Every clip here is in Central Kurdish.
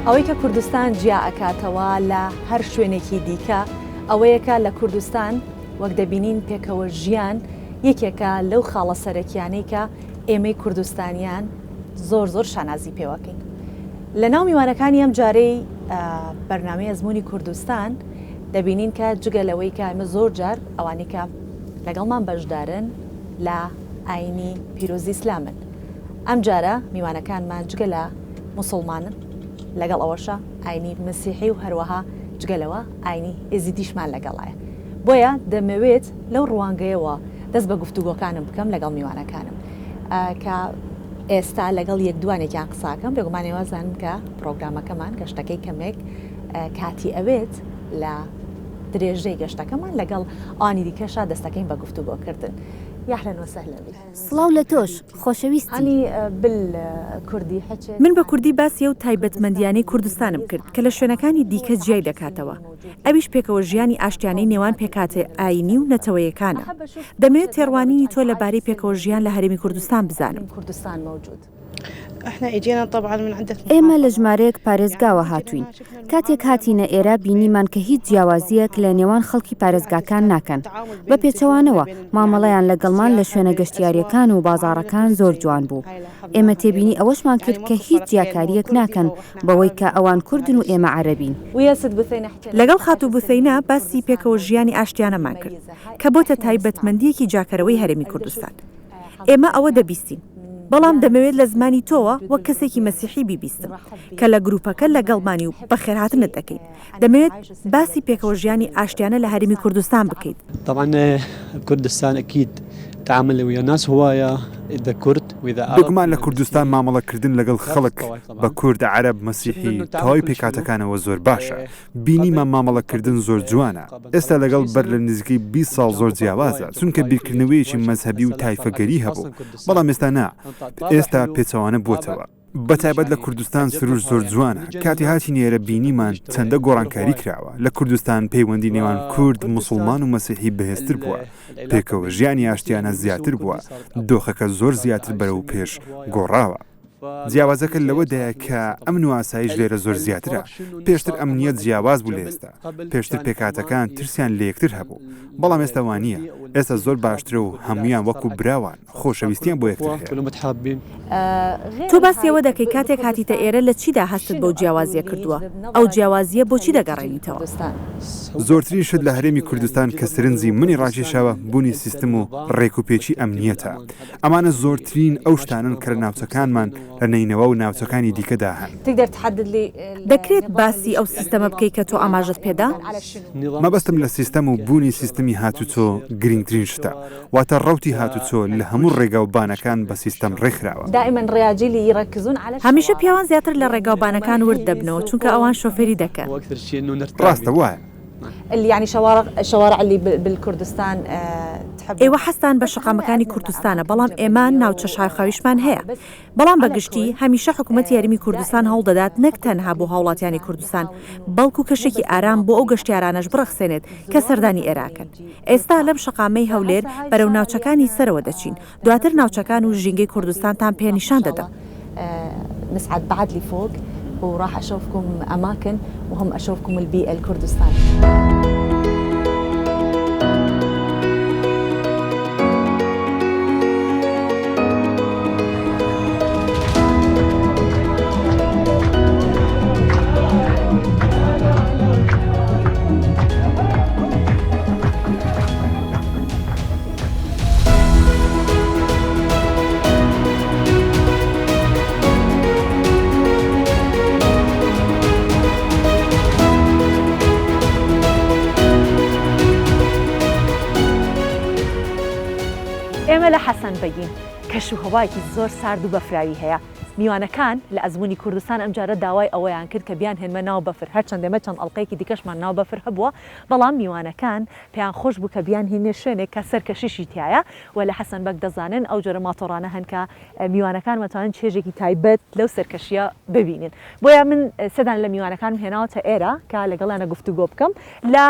ئەوەی کە کوردستان جیا ئەکاتەوە لە هەر شوێنێکی دیکە ئەوەیەکە لە کوردستان وەک دەبینین پێکەوە ژیان یەکێکە لەو خاڵە سەرەکیانەی کە ئێمەی کوردستانیان زۆر شانازی پێوەکەین. لە ناو میوانەکانی ئەم جارەی بەرنامەی ئەزموونی کوردستان دەبینین کە جگە لەوەی کە ئێمە زۆر جار ئەوانەی کە لەگەڵمان بەشدارن لە ئاینی پیرۆزی ئیسلامن. ئەم جارە میوانەکانمان جگە لە موسڵمانن، لەگەڵ ئەوەشە ئاینی مەسیحی و هەروەها جگەلەوە ئاینی ئێزیدیشمان لەگەڵایە. بۆیە دەمەوێت لەو ڕوانگەیەوە دەست بە گفتوگۆکانم بکەم لەگەڵ میوانەکانم کە ئێستا لەگەڵ یەک دوانێکیان قساکەم بێگومانێوازانم کە پرۆگرامەکەمان گەشتەکەی کەمێک کاتی ئەوێت لە درێژەی گەشتەکەمان لەگەڵ ئانی دیکەشا دەستەکەین بە گفتوگۆکردن. یاحلەن وەسەهلەن. سڵاو لە تۆش خۆشەویستی. کوردی من بە کوردی باسی و تایبەتمەندیانەی کوردستانم کرد کە لە شوێنەکانی دیکە جیای دەکاتەوە. ئەویش پێکەوە ژیانی ئاشتیانەی نێوان پێکاتێ ئاینی و نەتەوەیەکانە. دەمەوێت تێڕوانینی تۆ لەبارەی پێکەوە ژیان لە هەرێمی کوردستان بزانم. کوردستان موجود. ئێمە لە ژمارەیەک پارێزگاوە هاتوین. کاتێک هاتینە ئێرە بینیمان کە هیچ جیاوازیەک لە نێوان خەڵکی پارێزگاکان ناکەن. بە پێچەوانەوە مامەڵەیان لەگەڵمان لە شوێنە گەشتیاریەکان و بازاڕەکان زۆر جوان بوو. ئێمە تێبینی ئەوەشمان کرد کە هیچ جیاکاریەک ناکەن بەوەی کە ئەوان کوردن و ئێمە عەرەبین. لەگەڵ خاتو بوسەینە باسی پێکەوە ژیانی ئاشتیانەمان کرد کە بۆتە تایبەتمەندیەکی جاکەرەوەی هەرێمی کوردستان. ئێمە ئەوە دەبیستین. بەڵام دەمەوێت لە زمانی تۆوە وەک کەسێکی مەسیحی بیبیستم کە لە گروپەکە لەگەڵمانی و بەخێرهاتنت دەکەیت. دەمەوێت باسی پێکەوە ژیانی ئاشتیانە لە هەرێمی کوردستان بکەیت. طبعا كردستان أكيد تعامل ويا ناس هواية إذا كرد وإذا عرب. بگومان لە کوردستان مامەڵەکردن لەگەڵ خەڵک بە کورد عەرەب مەسیحی تەواوی پێکاتەکانەوە زۆر باشە. بینیمان مامەڵەکردن زۆر جوانە. ئێستا لەگەڵ بەر لە نزیکەی 20 ساڵ زۆر جیاوازە چونکە بیرکردنەوەیەکی مەزهەبی و تایفەگەری هەبوو. بەڵام ئێستا نا. ئێستا پێچەوانە بووتەوە. بەتایبەت لە کوردستان سروش زۆر جوانە. کاتی هاتی نێرە بینیمان چەندە گۆڕانکاری کراوە. لە کوردستان پەیوەندی نێوان کورد، موسڵمان و مەسیحی بەهێزتر بووە. پێکەوە ژیانی ئاشتیانە زیاتر بووە. دۆخەکە زۆر زیاتر بەرەو پێش گۆڕاوە. جیاوازەکە لەوەدایە کە ئەمن و ئاسایش لێرە زۆر زیاترە. پێشتر ئەمنیەت جیاواز بوو لە ئێستا. پێشتر پێکاتەکان ترسیان لە یەکتر هەبوو. بەڵام ئێستا وانە. ئێستا زۆر باشترە و هەمویان وەکو براوان خۆشەویستیان بۆ یەکتر هەیە. تۆ باسیەوە دەکەی کاتێک هاتیتە ئێرە لە چیدا هەستت بەو جیاوازیە کردووە؟ ئەو جیاوازیە بۆچی دەگەڕێنیتەوە؟ زۆرترین شت لە هەرێمی کوردستان کە سرنجی منی ڕاکێشاوە بوونی سیستم و ڕێکوپێکی ئەمنیەتە. ئەمانە زۆرترین ئەو شتانن کە ناوچەکانمان لە نینەوە و ناوچەکانی دیکەدا هەن. دەکرێت باسی ئەو سیستەمە بکەی کە تۆ ئاماژت پێدا؟ مەبەستم لە سیستەم و بوونی سیستمی هاتوچۆ گرنگترین شتە. واتە ڕەوتی هاتوچۆ لە هەموو ڕێگا و بانەکان بە سیستەم ڕێکخراوە. هەمیشە پیاوان زیاتر لە ڕێگاوبانەکان ورد دەبنەوە چونکە ئەوان شۆفێری دەکەن. ڕاستە وایە. يعني شوارع اللي بالكردستان ئێوە حەستان بە شەقامەکانی کوردستانە بەڵام ئێمان ناوچە شایخاویشمان هەیە. بەڵام بەگشتی هەمیشە حکوومەتی یاریمی کوردستان هەوڵ دەدات نەک تەنها بۆ هاوڵاتیانی کوردستان بەڵکو کەشێکی ئارام بۆ ئەو گەشتیارانەش بڕەخسێنێت کە سەردانی ئێراکەن. ئێستا لەم شەقامەی هەولێر بەرەو ناوچەکانی سەرەوە دەچین. دواتر ناوچەکان و ژینگەی کوردستانتان پێ نیشان دەدەم. نصعد بعد لفوق وراح أشوفكم أماكن وهم أشوفكم البيئة الكردستان. ئێمە لە حەسەن بەگین کەش و هەوایەکی زۆر سارد و بەفراوی هەیە. میوانەکان لە ئەزموونی کوردستان ئەمجارە داوای ئەوەیان کرد کە بیان هێنمە ناو بەفر. هەرچەندێمە چەند ئەڵلقەیەکی دیکەشمان ناو بەفر هەبووە بەڵام میوانەکان پێیان خۆش بوو کە بیان هێنێ شوێنێک کە سەرکەشیشی تایە و لە حەسەن بەگ دەزانن ئەو جۆرە ماتۆڕانە هەن کە میوانەکان مەتوانن چێژێکی تایبەت لەو سەرکەشیە ببینن. بۆیە من سەدان لە میوانەکانم هێناوەتە ئێرە کە لەگەڵیانە گفتوگۆ بکەم لە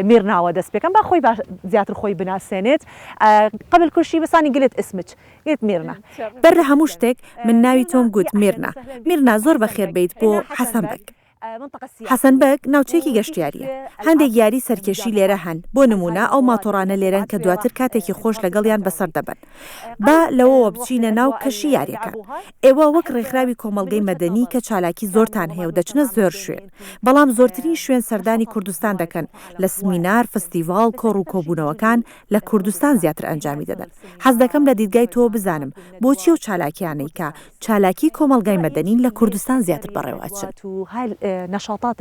میرناوە دەست پێکەم با خۆی زیاتر خۆی بناسێنێت. قبل کوشی بەسانی گلت اسمچ گلت میرنا. بەر لە هەموو شتێک من ناوی تۆم گوت میرنا. میرنا زۆر بەخێر بیت بۆ حەسەن بەگ. حەسەن بەگ ناوچەیەکی گەشتیاریە هەندێک یاری سەرکێشی لێرە هەن بۆ نمونە ئەو ماتۆرانە لێرەن کە دواتر کاتێکی خۆش لەگەڵیان بەسەر دەبن با لەوەوە بچینە ناو کەشی یاریەکان ئێوە وەک ڕێکخراوی کۆمەڵگەی مەدەنی کە چالاکی زۆرتان هەیە و دەچنە زۆر شوێن بەڵام زۆرترین شوێن سەردانی کوردستان دەکەن لە سمینار فستیڤال کۆڕ و کۆبوونەوەکان لە کوردستان زیاتر ئەنجامی دەدەن حەز دەکەم لە دیدگای تۆ بزانم بۆچی و چالاکیانەی کە چالاکی کۆمەڵگەی مەدەنی لە کوردستان زیاتر بەڕێوەچن نشاطات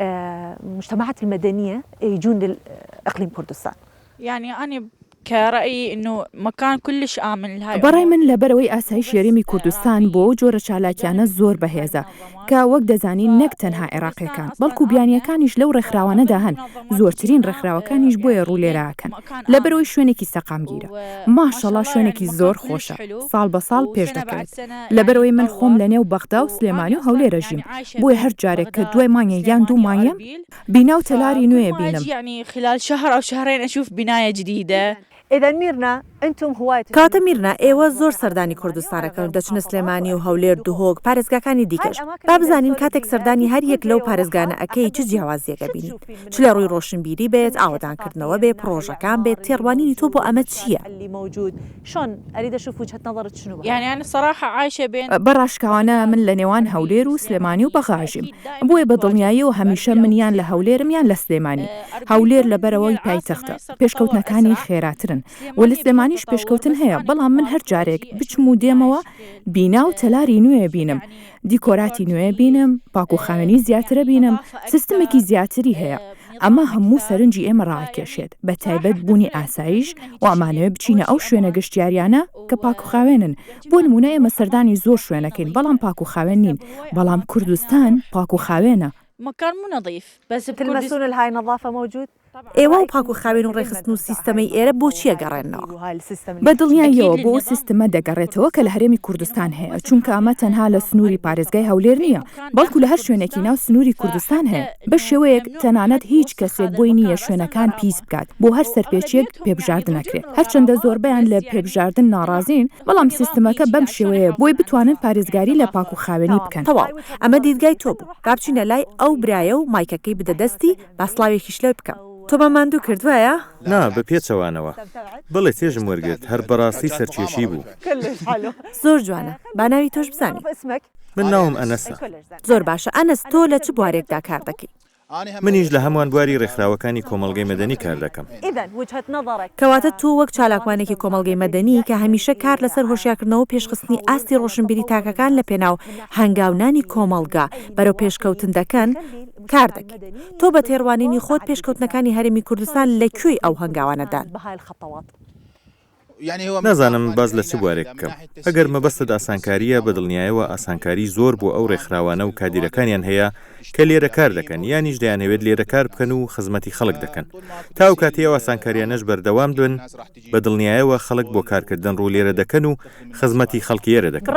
المجتمعات المدنية يجون لإقليم كردستان يعني أنا كرأيي إنه مكان كلش آمن لهاي بەڕای من لەبەرەوەی ئاسایش یاریمی کوردستان بۆ جۆرە چالاکیانە زۆر بەهێزە کە وەک دەزانین نەک تەنها عێراقیەکان بەڵکو بیانیەکانیش لەو ڕێکخراوانەدا هەن زۆرترین ڕێکخراوەکانیش بۆیە ڕوولێرەکەن لەبەرەوەی شوێنێکی سەقامگیرە ماشەڵا شوێنێکی زۆر خۆشە ساڵ بە ساڵ پێش دەکەوێت لەبەرەوەی من خۆم لە نێو بەغدا و سلێمانی و هەولێرە ژیم بۆیە هەر جارێک کە دوای مانگێ یان دوو مانگە بینا و تەلاری نوێ بینم يعني خلال شهر أو شهرين أشوف بناية جديدة إذا ميرنا أنتم هواة کاتە میرنا ئێوە زۆر سەردانی کوردستانەکەن دەچنە سلێمانی و هەولێر دوهۆک پارێزگاکانی دیکەش با بزانین کاتێک سەردانی هەر یەک لەو پارێزگانە ئەەکەی چ جیاوازیەکە بینیت چ لە ڕووی ڕۆشنبیری بێت ئاوەدانکردنەوە بێ پرۆژەکان بێت تێڕوانینی تۆ بۆ ئەمە چییە اللي موجود شلون أريد أشوف وجهة نظرك شنو يعني أنا صراحة عايشة بين بەڕاشکاوانە من لە نێوان هەولێر و سلێمانی و بەغاژیم بۆیە بە دڵنیایی و هەمیشە منیان لە هەولێرم یان لە سلێمانی هەولێر لەبەرەوەی پایتەختە پێشکەوتنەکانی خێراترن و لە سلێمانیش پێشکەوتن هەیە بەڵام من هەر جارێک بچم و دێمەوە بینا و تەلاری نوێ بینم دیکۆراتی نوێ بینم پاکوخاوێنی زیاترە بینم سیستمێکی زیاتری هەیە ئەمە هەموو سەرنجی ئێمە ڕاکێشێت بە تایبەت بوونی ئاسایش و ئەمانەوە بچینە ئەو شوێنە گەشتیاریانە کە پاکوخاوێنن بۆ نمونە ئێمە سەردانی زۆر شوێنەکەین بەڵام پاکوخاوێن نین بەڵام کوردستان پاکوخاوێنە مكان مو نظيف بس تلمسون الهاي نظافة موجود ئێوە و پاکوخاوێن و ڕێخستن و سیستەمەی ئێرە بۆچیە گەڕێنەوە بە دڵنیاییەوە بۆ سیستەمە دەگەڕێتەوە کە لە هەرێمی کوردستان هەیە چونکە ئەمە تەنها لە سنووری پارێزگای هەولێر نییە بەڵکو لە هەر شوێنێکی ناو سنووری کوردستان هەیە بە شێوەیەک تەنانەت هیچ کەسێک بۆی نییە شوێنەکان پیس بکات بۆ هەر سەرپێچێک پێبژاردن نەکرێت هەرچەندە زۆربیان لە پێبژاردن ناڕازین بەڵام سیستەمەکە بەم شێوەیە بۆی بتوانن پارێزگاری لە پاکوخاوێنی بکەن تەواو ئەمە دیدگای تۆ بوو کابچینە لای ئەو برایە و مایکەکەی بدە دەستی باسڵاوێکیش لێ بکەم تۆ بە ماندوو کردوایە؟ نا بە پێچەوانەوە بڵێ تێژم وەرگرت هەر بەڕاستی سەرکێشی بوو زۆر جوانە با ناوی تۆش بزانی من ناوم ئەنەسە زۆر باشە ئەنەس تۆ لە چ بوارێکدا کار دەکەی منیش لە هەمووان بواری ڕێکخراوەکانی کۆمەڵگەی مەدەنی کار دەکەم کەواتە تۆ وەک چالاکوانێکی کۆمەڵگەی مەدەنی کە هەمیشە کار لەسەر هۆشیارکردنەوە پێشخستنی ئاستی ڕۆشنبیری تاکەکان لە پێناو هەنگاونانی کۆمەڵگا بەرەو پێشکەوتن دەکەن کار دەکەیت تۆ بە تێڕوانینی خۆت پێشکەوتنەکانی هەرێمی کوردستان لەکوێی ئەو هەنگاوانەدان نازانم باز لە چ بوارێک بکەم ئەگەر مەبەستت ئاسانکاریە بە دڵنیایەوە ئاسانکاری زۆر بۆ ئەو ڕێکخراوانە و کادیرەکانیان هەیە کە لێرە کار دەکەن یانیش دەیانەوێت لێرە کار بکەن و خزمەتی خەڵک دەکەن تاو کاتیەوە ئاسانکاریانەش بەردەوام دون بە دڵنیایەوە خەڵک بۆ کارکردن ڕوو لێرە دەکەن و خزمەتی خەڵکیێرە دەکەن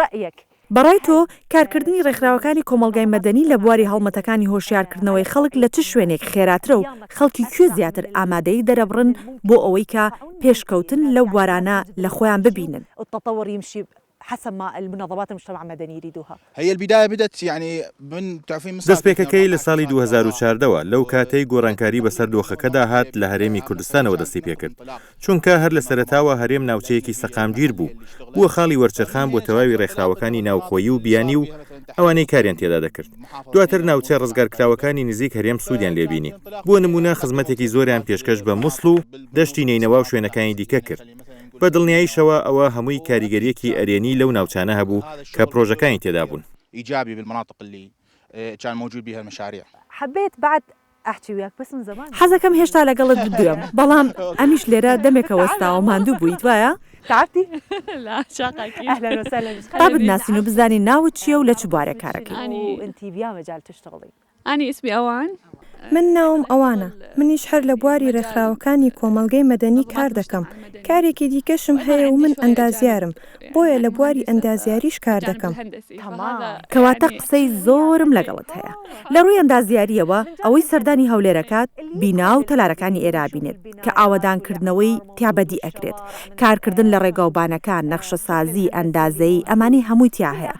بەڕای تۆ کارکردنی ڕێکخراوەکانی کۆمەڵگای مەدەنی لە بواری هەڵمەتەکانی هۆشیارکردنەوەی خەڵک لە چ شوێنێک خێراترە و خەڵکی کوێ زیاتر ئامادەی دەرەبڕن بۆ ئەوەی کە پێشکەوتن لەو بوارانە لە خۆیان ببینن التطور يمشي حسب ما المنظمات المجتمع المدني يريدوها هي البداية بدت يعني من تعرفين دەستپێکەکەی لە ساڵی 2014ەوە لەو کاتەی گۆڕانکاری بەسەر دۆخەکەدا هات لە هەرێمی کوردستانەوە دەستی پێکرد چونکە هەر لە سەرەتاوە هەرێم ناوچەیەکی سەقامگیر بوو بووە خاڵی وەرچەرخان بۆ تەواوی ڕێکخراوەکانی ناوخۆیی و بیانی و ئەوانەی کاریان تێدا دەکرد دواتر ناوچە ڕزگارکراوەکانی نزیک هەرێم سوودیان لێبینی بۆ نمونە خزمەتێکی زۆریان پێشکەش بە مووسڵ و دەشتی نینەوە و شوێنەکانی دیکە کرد بە دڵنیاییشەوە ئەوە هەمووی کاریگەریەکی ئەرێنی لەو ناوچانە هەبوو کە پرۆژەکانی تێدا بوون إيجابي بالمناطق اللي كان موجود بها المشاريع حبيت بعد أحكي وياك بس من زمان حەزەکەم هێشتا لەگەڵت بدوێم بەڵام ئەمیش لێرە دەمێکەوە وەستاوە ماندوو بوویت وایە؟ تعبتي؟ لا شاقاكي أهلا وسهلا با بتناسين و بزانین ناوت چییە و لە چ بوارێک کارەکەی وأنتي بيا مجال تشتغلي أنا اسمي أوان من ناوم ئەوانە منیش هەر لە بواری ڕێکخراوەکانی کۆمەڵگەی مەدەنی کار دەکەم کارێکی دیکەشم هەیە و من ئەندازیارم بۆیە لە بواری ئەندازیاریش کار دەکەم کەواتە قسەی زۆرم لەگەڵت هەیە لە ڕووی ئەندازیاریەوە ئەوەی سەردانی هەولێرەکات بینا و تەلارەکانی ئێرابینێت کە ئاوەدانکردنەوەی تیابەدی ئەکرێت کارکردن لە ڕێگاوبانەکان نەخشەسازی ئەندازەی ئەمانی هەمووی تیا هەیە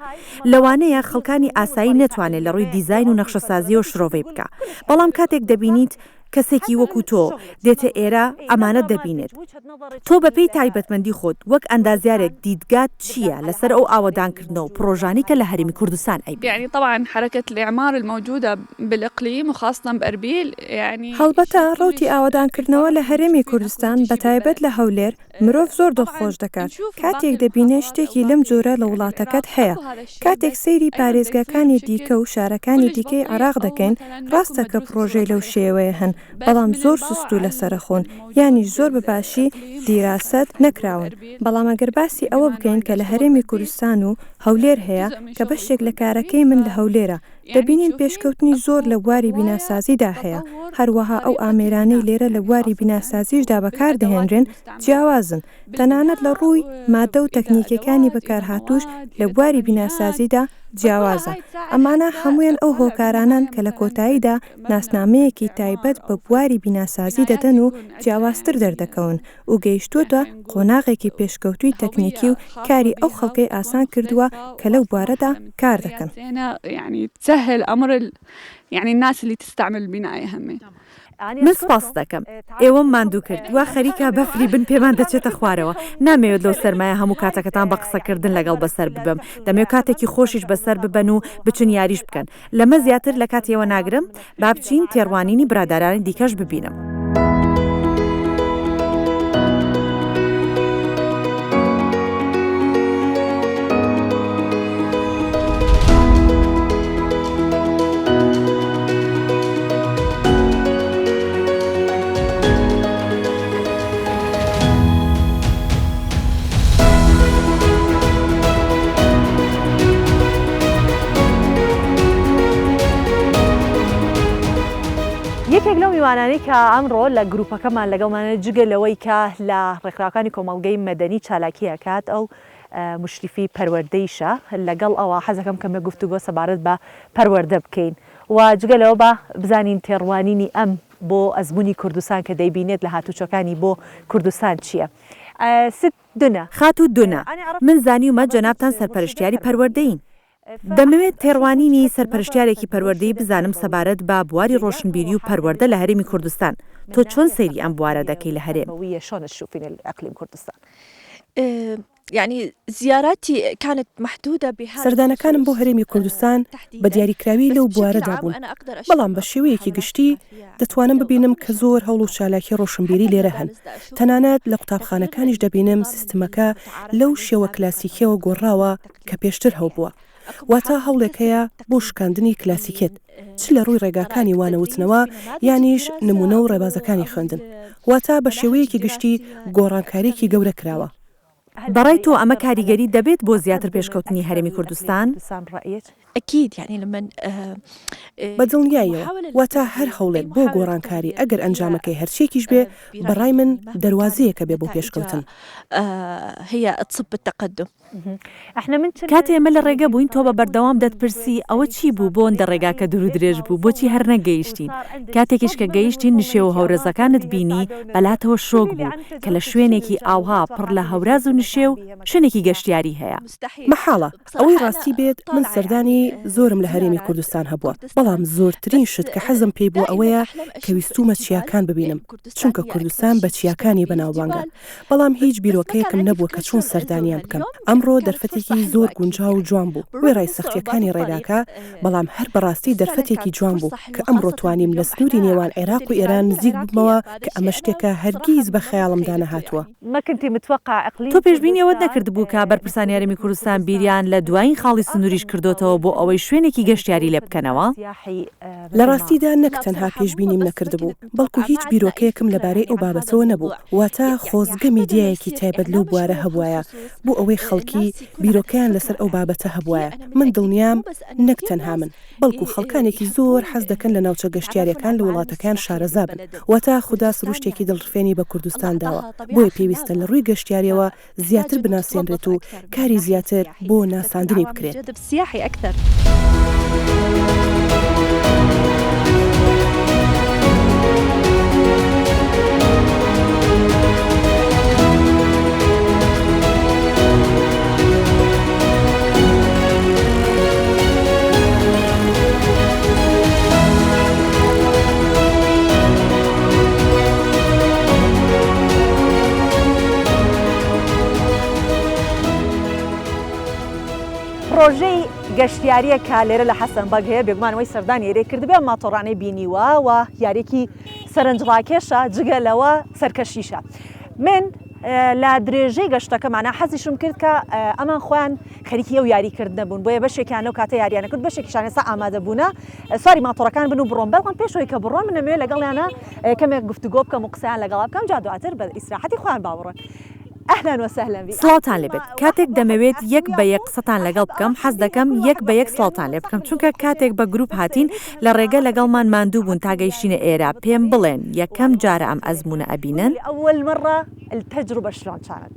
لەوانەیە خەڵکانی ئاسایی نەتوانێت لە ڕووی دیزاین و نەخشەسازی و شرۆڤەی بکە بەڵام کاتێک دەبینیت کەسێکی وەکو تۆ دێتە ئێرە ئەمانە دەبینێت تۆ بەپێی تایبەتمەندی خۆت وەک ئەندازیارێک دیدگات چییە لەسەر ئەو ئاوەدانکردنەوە و پرۆژانی کە لە هەرێمی کوردستان ئەیبێت يعني طبعا حركة الإعمار الموجودة بالإقليم وخاصة بأربيل يعني هەڵبەتە ڕوتی ئاوەدانکردنەوە لە هەرێمی کوردستان بەتایبەت لە هەولێر مرۆڤ زۆر دڵخۆش دەکات کاتێک دەبینێ شتێکی لەم جۆرە لە وڵاتەکەت هەیە کاتێک سەیری پارێزگاکانی دیکە و شارەکانی دیکەی عراق دەکەین ڕاستە کە پرۆژەی لەو شێوەیە هەن بەڵام زۆر سوست و لەسەرخۆن یانی زۆر بەباشی دیراست نەکراون بەڵام ئەگەر باسی ئەوە بکەین کە لە هەرێمی کوردستان و هەولێر هەیە کە بەشێک لە کارەکەی من لە هەولێرە دەبینین پێشکەوتنی زۆر لە بواری بیناسازیدا هەیە هەروەها ئەو ئامێرانەی لێرە لە بواری بیناسازیشدا بەکاردەهێنرێن جیاوازن تەنانەت لە ڕووی مادە و تەکنیکەکانی بەکارهاتوش لە بواری بیناسازیدا جیاوازە ئەمانە هەمویان ئەو هۆکارانان کە لە کۆتاییدا ناسنامەیەکی تایبەت بە بواری بیناسازی دەدەن و جیاوازتر دەردەکەون و گەیشتوتە قۆناغێکی پێشکەوتوی تەکنیکی و کاری ئەو خەڵکەی ئاسان کردووە کە لەو بوارەدا کار دەکەن يعني تسهل أمر يعني الناس اللي تستعمل البناية همين من سپاس دەکەم ئێوەم ماندوو کرد وا خەریکە بەفری بن پێمان دەچێتە خوارەوە نامەوێت لەو سەرمایە هەموو کاتەکەتان بە قسەکردن لەگەڵ بەسەر ببم دەمەوێت کاتێکی خۆشیش بەسەر ببەن و بچن یاریش بکەن لەمە زیاتر لە کاتێوە ناگرم با بچین تێڕوانینی برادرانی دیکەش ببینم یەکێک لەو میوانانی کە ئەمڕۆ لە گروپەکەمان لەگەڵمانە جگە لەوەی کە لە ڕێکخراوەکانی کۆمەڵگەی مەدەنی چالاکی ئەکات ئەو مشریفی پەروەردەیشە لەگەڵ ئەوە حەزەکەم کەمە گفتوگۆ سەبارەت بە پەروەردە بکەین و جگە لەوە بە بزانین تێڕوانینی ئەم بۆ ئەزمموی کوردستان کە دەیبینێت لە هاتوچەکانی بۆ کوردستان چییە؟ ست دونە خات و دونە من زانیومە جەنابتان سەرپەرشتیاری پەروەردەین دەمەوێت تێڕوانینی سەرپەرشتیارێکی پەروەردەی بزانم سەبارەت بە بواری ڕۆشنبیری و پەروەردە لە هەرێمی کوردستان تۆ چۆن سەیری ئەم بوارە دەکەی لە هەرێم يعني زياراتي كانت محدودة بهذا سەردانەکانم بۆ هەرێمی کوردستان بە دیاریکراوی لەو بوارەدا بوون بەڵام بە شێوەیەکی گشتی دەتوانم ببینم کە زۆر هەوڵ و چالاکی ڕۆشنبیری لێرە هەن تەنانەت لە قوتابخانەکانیش دەبینم سیستمەکە لەو شێوە کلاسیکیەوە گۆڕاوە کە پێشتر هەوبووە واتە هەوڵێکەیە بۆ شکاندنی کلاسیکێت چ لە ڕووی ڕێگاکانی وانەوتنەوە یانیش نمونە و ڕێبازەکانی خوێندن واتە بە شێوەیەکی گشتی گۆڕانکارێکی گەورە کراوە بەڕای تۆ ئەمە کاریگەری دەبێت بۆ زیاتر پێشکەوتنی هەرێمی کوردستان أكيد يعني لما بەدڵنیایەوە واتە هەر هەوڵێک بۆ گۆڕانکاری ئەگەر ئەنجامەکەی هەرچێکیش بێ بەڕای من دەواازەیەکە بێ بۆ پێشکەوتن هي تصب التقدم کاتێ ئێمە لە ڕێگە بووین تۆ بە بەردەوام دەتپرسی ئەوە چی بوو بۆ ئەندە ڕێگاکە دوور و درێژ بوو بۆچی هەر نەگەیشتین کاتێکیش کە گەیشتین نشێوە هەورەزەکانت بینی بەلاتەوە شۆک بوو کە لە شوێنێکی ئاوها پڕ لە هەوراز و نشێو شوێنێکی گەشتیاری هەیە مەحاڵە ئەوەی ڕاستی بێت من سەردانی زۆرم لە هەرێمی کوردستان هەبووە بەڵام زۆرترین شت کە حەزم پێی بوو ئەوەیە کە ویستومە چیاکان ببینم چونکە کوردستان بە چیاکانی بەناوبانگە بەڵام هیچ بیرۆکەیەکم نەبووە کە چۆن سەردانیان بکەم ئەمڕۆ دەرفەتێکی زۆر گونجاو و جوان بوو وێ ڕای سەختیەکانی ڕێگاکە بەڵام هەر بەڕاستی دەرفەتێکی جوان بوو کە ئەمڕۆ توانیم لە سنووری نێوان عێراق و ئێران نزیک ببمەوە کە ئەمە شتێکە هەرگیز بە خەیاڵمدا نەهاتووە تۆ پێشبینیەوەت نەکردبوو کە بەرپرسانی هەرێمی کوردستان بیریان لە دوایین خاڵی سنووریش کردوتەوە بۆ ئەوەی شوێنێکی گەشتیاری لێ بکەنەوە؟ لە ڕاستیدا نەک تەنها پێشبینیم نەکردبوو بەڵکو هیچ بیرۆکەیەکم لەبارەی ئەو بابەتەوە نەبوو واتە خۆزگە میدیایەکی تایبەت لەو بوارە هەبوایە بۆ ئەوەی خەڵکی بیرۆکەیان لەسەر ئەو بابەتە هەبوایە من دڵنیام نەک تەنها من بەڵکو خەڵکانێکی زۆر حەز دەکەن لە ناوچە گەشتیاریەکان لە وڵاتەکان شارەزا بن واتە خوددا سروشتێکی دڵفێنی بە کوردستان داوە بۆیە پێویستە لە ڕووی گەشتیاریەوە زیاتر بناسیێنرێت و کاری زیاتر بۆ ناساندنی بکرێت. پرۆژەی گەشتیاریە کە لێرە لە حەسەنبەگ هەیە بێگومانەوەی سەردانی ئێرە کردبێ ماتۆڕانەی بینیوە و یاریکی سەرنجڕاکێشە جگە لەوە سەرکەشیشە. من لە درێژەی گەشتەکەمانە حەزیشم کرد کە ئەمان خۆیان خەریکی ئەو یاریکردنە بوون بۆیە بەشێکیان لەو کاتە یاریانە کرد بەشێکیشان ئێستا ئامادەبوونە سواری ماتۆڕەکان بن و بڕۆن بەڵام پێشەوەی کە بڕۆن من نەمەوێت لەگەڵیانە کەمێک گفتوگۆ بکەم و قسەیان لەگەڵا بکەم جا دواتر بە ئیسراحەتی خۆیان باوەڕۆن. ئەهلان وسهلان بی. سڵاوتان لێبێت کاتێک دەمەوێت یەک بە یەک قسەتان لەگەڵ بکەم حەز دەکەم یەک بە یەک سڵاوتان لێ بکەم چونکە کاتێک بە گروپ هاتین لە ڕێگە لەگەڵمان ماندوو بوون تا گەیشتینە ئێرە پێم بڵێن یەکەم جارە ئەم ئەزمونە ئەبینن. أول مرة التجربة شلون كانت؟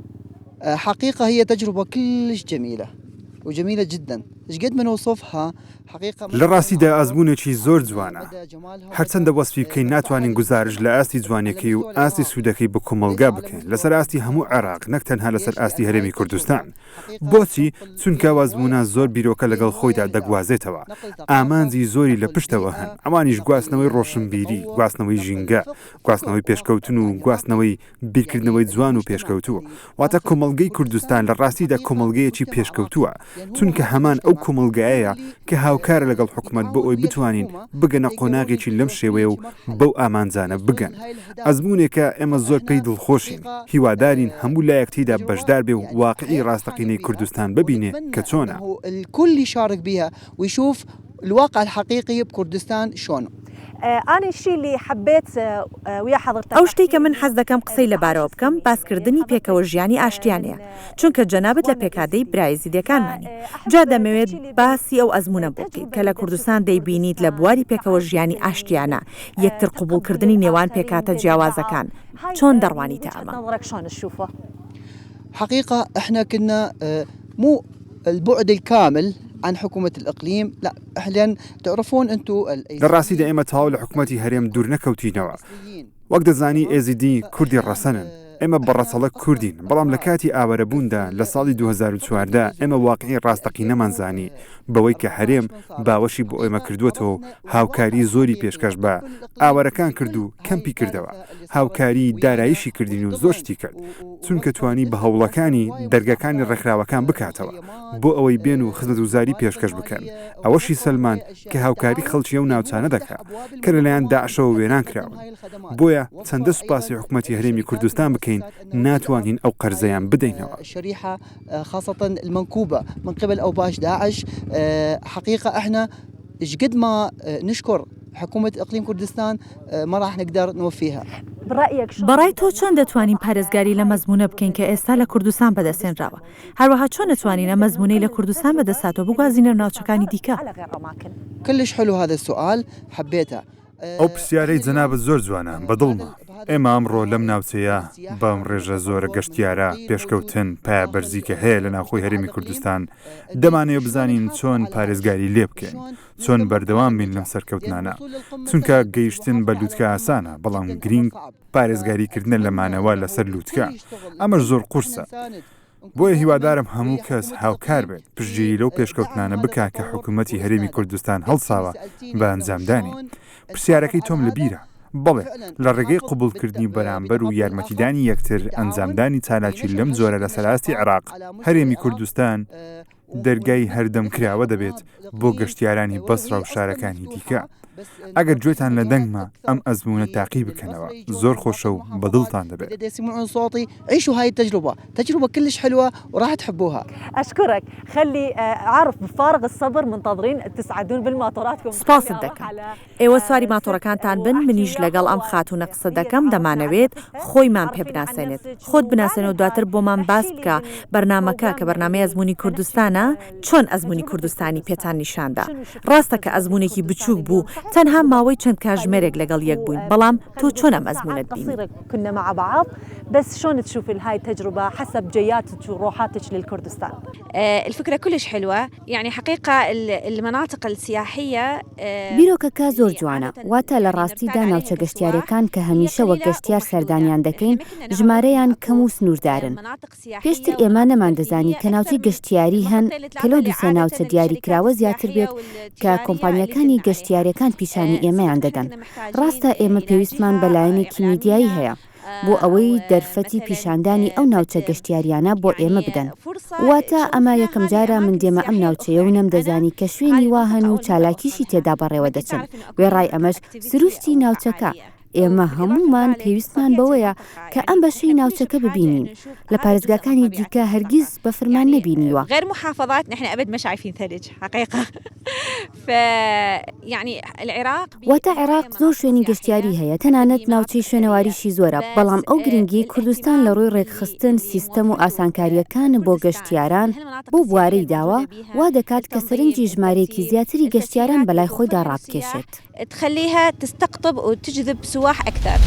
حقيقة هي تجربة كلش جميلة وجميلة جدا ايش قد ما نوصفها حقيقة لە ڕاستیدا ئەزمونێکی زۆر جوانە هەرچەندە وەسفی بکەین ناتوانین گزارش لە ئاستی جوانەکەی و ئاستی سوودەکەی بە کۆمەلگا بکەین لەسەر ئاستی هەموو عێراق نەک تەنها لەسەر ئاستی هەرێمی کوردستان بۆچی چونکە ئەزمونە زۆر بیرۆکە لەگەڵ خۆیدا دەگوازێتەوە ئامانجی زۆری لە پشتەوە هەن ئەوانیش گواستنەوەی ڕۆشنبیری گواستنەوەی ژینگە گواستنەوەی پێشکەوتن و گواستنەوەی بیرکردنەوەی جوان و پێشکەوتووە واتە کۆمەلگەی کوردستان لە ڕاستیدا کۆمەلگەیەکی پێشکەوتووە چونکە هەمان ئەو کۆمەلگایەیە کە هاوکارە لەگەڵ حکومت بۆ ئەوی بتوانین بگەنە قۆناغێکی لەم شێوەیە و بەو ئامانجانە بگەن ئەزمونێکە ئێمە زۆر پێی دڵخۆشین هیوادارین هەموو لایەکتیدا بەشدار بێ و واقعی ڕاستەقینەی کوردستان ببینێ کە چۆنە الكل يشارك بها ويشوف الواقع الحقيقي بكردستان شلونه. أنا الشيء اللي حبيت ويا حضرتك ئەو شتێک کە من حەز دەکەم قسەی لەبارەوە بکەم باسکردنی پێکەوە ژیانی ئاشتیانەیە چونکە جەنابەت لە پێکادەی برای زیدەکانمانی جا دەمەوێت باسی ئەو ئەزمونە بکەیت کە لە کوردستان دەیبینیت لە بواری پێکەوە ژیانی ئاشتیانە یەکتر قبولکردنی نێوان پێکاتە جیاوازەکان چۆن دەڕوانیتە ئەمە؟ حقيقة احنا كنا مو البعد الكامل عن حكومة الإقليم لا أهلا تعرفون أنتم لە ڕاستیدا ئێمە تەواو لە حکومەتی هەرێم دوور نەکەوتینەوە وەک دەزانی ئێزیدی کوردی ڕەسەنن ئێمە بەڕەسەڵک کوردین بەڵام لە کاتی ئاوەرەبووندا لە ساڵی 2014 ئێمە واقعی ڕاستەقینەمان زانی بەوەی کە هەرێم باوەشی بۆ ئێمە کردووەتەوە هاوکاری زۆری پێشکەش بە ئاوەرەکان کرد و کەمپی کردەوە هاوکاری دارایشی کردین و زۆر شتی کرد چونکە توانی بە هەوڵەکانی دەرگەکانی ڕێکخراوەکان بکاتەوە بۆ ئەوەی بێن و خزمەتگوزاری پێشکەش بکەن ئەوەشی سەلمان کە هاوکاری خەڵکیە و ناوچانە دەکات کە لەلایەن داعشەوە وێران کراون بۆیە چەندە سوپاسی حکومەتی هەرێمی کوردستان بکەین ناتوانین ئەو قەرزەیان بدەینەوە الشريحة خاصة المنكوبة من قبل أوباش داعش حقيقة احنا ايش قد ما نشكر حكومة إقليم كردستان ما راح نقدر نوفيها. بەڕای تۆ چۆن دەتوانین پارێزگاری لە مەزمونە بکەین کە ئێستا لە کوردستان بەدەستێنراوە هەروەها چۆن دەتوانین ئەم مەزمونەی لە کوردستان بەدەساتەوە بگوازینە ناوچەکانی دیکە؟ كلش حلو هذا السؤال حبيته. ئەو پرسیارەی جەنابەت زۆر جوانە بەدڵمە ئێمە ئەمڕۆ لەم ناوچەیە بەم ڕێژە زۆرە گەشتیارە پێشکەوتن پایە بەرزی کە هەیە لە ناوخۆی هەرێمی کوردستان دەمانەوە بزانین چۆن پارێزگاری لێ بکەین چۆن بەردەوام بین لەم سەرکەوتنانە چونکە گەیشتن بە لووتکە ئاسانە بەڵام گرنگ پارێزگاریکردنە لەمانەوە لەسەر لووتکە ئەمەش زۆر قورسە بۆیە هیوادارم هەموو کەس هاوکار بێت پشتگیری لەو پێشکەوتنانە بکات کە حکوومەتی هەرێمی کوردستان هەڵساوە بە ئەنجامدانی پرسیارەکەی تۆم لەبیرە بەڵێ لە ڕێگەی قبولکردنی بەرامبەر و یارمەتیدانی یەکتر ئەنجامدانی چالاکی لەم جۆرە لە سەراستی عێراق هەرێمی کوردستان دەرگای هەردەم کراوە دەبێت بۆ گەشتیارانی بەسڕە و شارەکانی دیکە ئەگەر گوێتان لە دەنگمە ئەم ئەزمونە تاقی بکەنەوە زۆر خۆشە و بەدڵتان دەبێت. إذا يسمعون صوتي عيشوا هاي التجربة، تجربة كلش حلوة وراح تحبوها. أشكرك، خلي أعرف بفارغ الصبر منتظرين تسعدون بالماطوراتكم. سپاست دەکەم. ئێوە سواری ماتۆڕەکانتان بن، منیش لەگەڵ ئەم خاتونە قسە دەکەم دەمانەوێت خۆیمان پێ بناسێنێت. خۆت بناسێنەوە دواتر بۆمان باس بکە بەرنامەکە کە بەرنامەی ئەزموونی کوردستانە چۆن ئەزموونی کوردستانی پێتان نیشاندا. ڕاستە کە ئەزموونێکی بچووک بوو تەنها ماوەی چەند کاتژمێرێک لەگەڵ یەک بووین، بەڵام تۆ چۆن ئەم ئەزمونت بینی؟ كنا مع بعض بس شلون تشوفي هاي التجربة حسب جياتك وروحاتك للكردستان؟ الفكرة كلش حلوة، يعني حقيقة المناطق السياحية بیرۆکەکە زۆر جوانە، واتە لە ڕاستیدا ناوچە گەشتیارەکان کە هەمیشە وەک گەشتیار سەردانیان دەکەین ژمارەیان کەم و سنووردارن. پێشتر ئێمە نەمان دەزانی کە ناوچەی گەشتیاری هەن کە لەو دووسێ ناوچە دیاریکراوە زیاتر بێت کە کۆمپانیەکانی گەشتیارەکان پیشانی ئێمەیان دەدەن. ڕاستە ئێمە پێویستمان بەلایەنێکی میدیایی هەیە بۆ ئەوەی دەرفەتی پیشاندانی ئەو ناوچە گەشتیاریانە بۆ ئێمە بدەن. واتە ئەمە یەکەم جارە من دێمە ئەم ناوچەیە و نەمدەزانی کە شوێنی وا هەن و چالاکیشی تێدا بەڕێوە دەچن. وێڕای ئەمەش سروشتی ناوچەکە. ئێمە هەمومان پێویستمان بەوەیە کە ئەم بەشەی ناوچەکە ببینین. لە پارێزگاکانی دیکە هەرگیز بە فرمان نەبینیوە. غير محافظات نحن أبد ما شايفين ثلج حقيقة. يعني العراق واتە عێراق زۆر شوێنی گەشتیاری هەیە، تەنانەت ناوچەی شوێنەواریشی زۆرە، بەڵام ئەو گرنگی کوردستان لە ڕووی ڕێکخستن سیستەم و ئاسانکاریەکان بۆ گەشتیاران بۆ بوارەی داوە وا دەکات کە سەرنجی ژمارەیەکی زیاتری گەشتیاران بەلای خۆیدا ڕابکێشێت. تخليها تستقطب وتجذب سواح أكثر.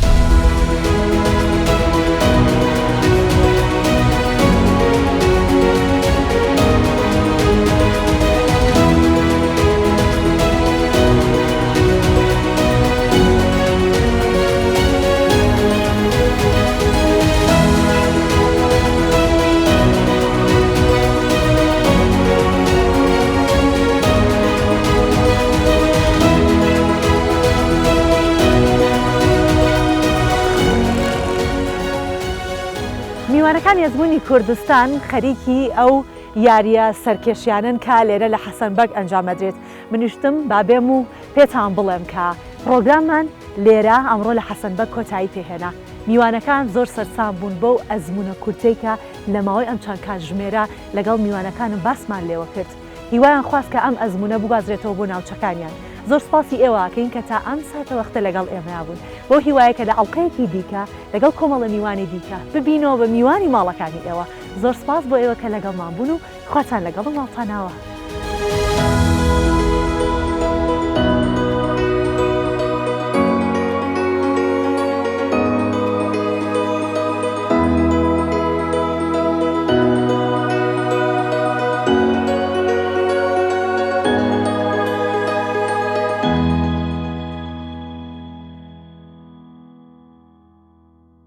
میوانەکانی ئەزموونی کوردستان خەریکی ئەو یاریە سەرکێشیانن کە لێرە لە حەسەنبەگ ئەنجامەدرێت. منیشتم با بێم و پێتان بڵێم کە پرۆگراممان لێرە ئەمڕۆ لە حەسەنبەگ کۆتایی پێهێنا. میوانەکان زۆر سەرسام بوون بۆ ئەزمونە کورتەی کە لە ماوەی ئەم چەند کاتژمێرە لەگەڵ میوانەکانم باسمان لێوە کرد. هیوایان خواست کە ئەم ئەزمونە بگوازرێتەوە بۆ ناوچەکانیان. زۆر سپاسی ئێوەکەین کە تا ئەم ساتە وەختە لەگەڵ ئێمەیا بوون. بۆ هیوایە کە لە ئەڵلقەیەکی دیکە لەگەڵ کۆمەڵە میوانی دیکە ببینەوە بە میوانی ماڵەکانی ئێوە. زۆر سپاس بۆ ئێوە کە لەگەڵمان بوون و خواتان لەگەڵ ماڵتاناوە.